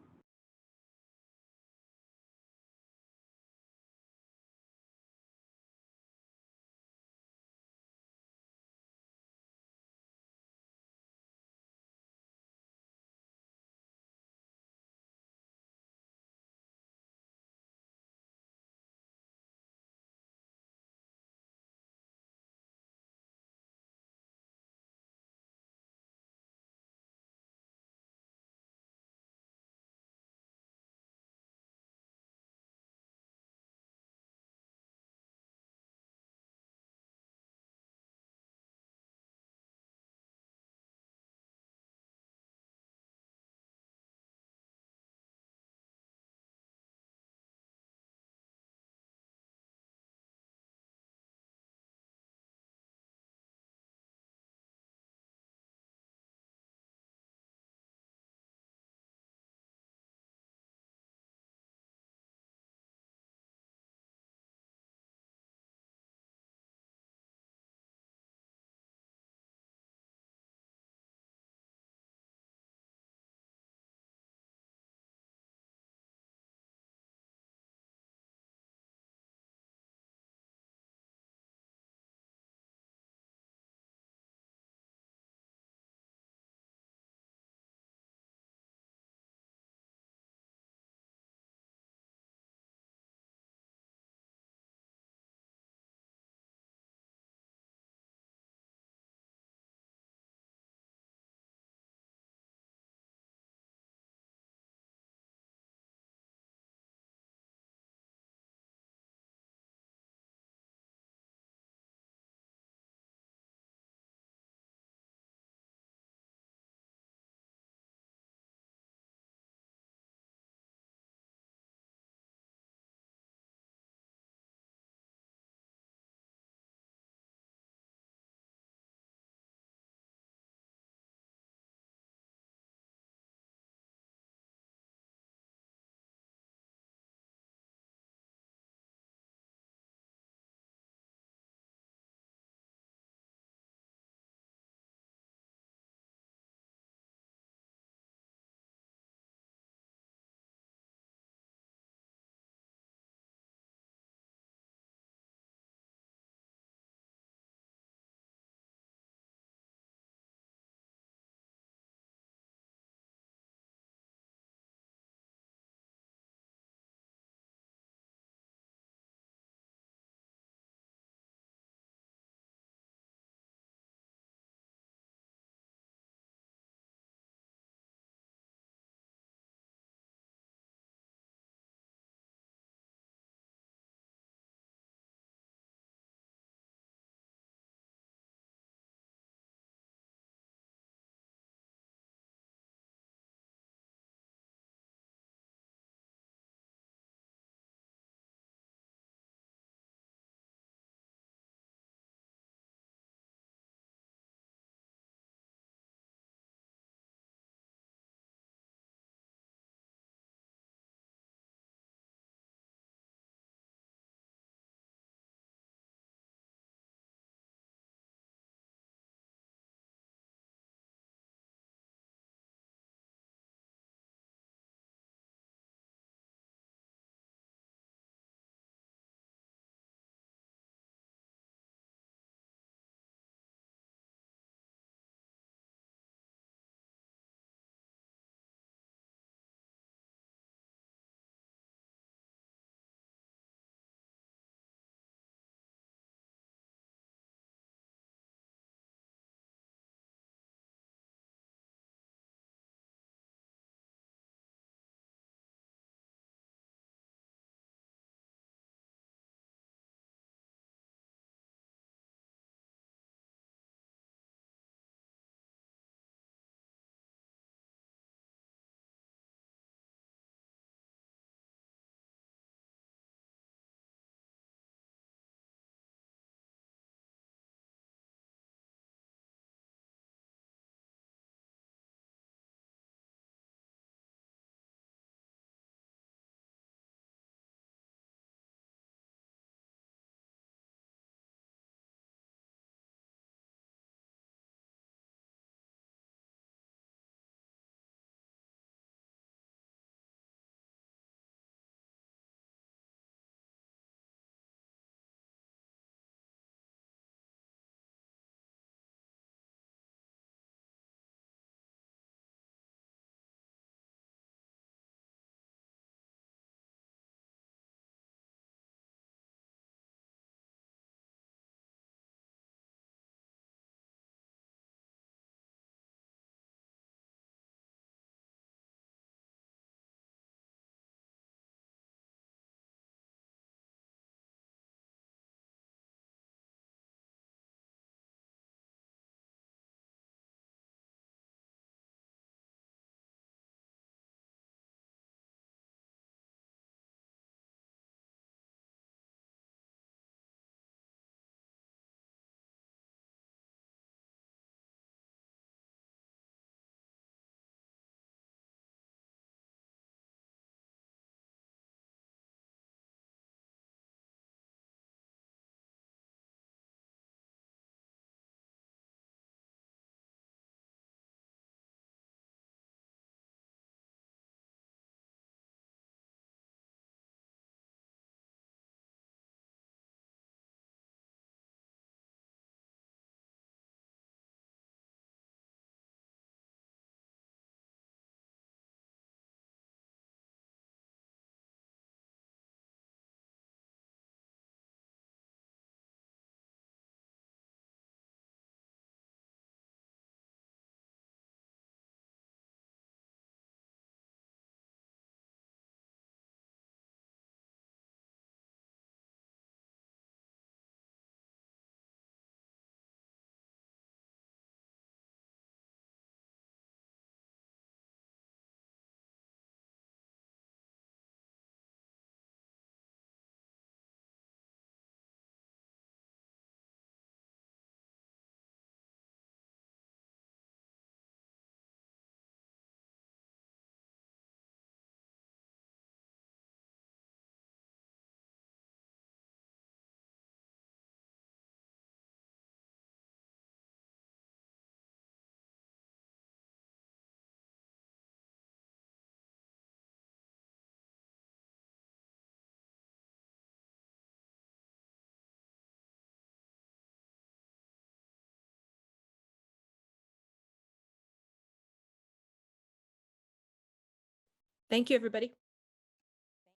Thank you, everybody.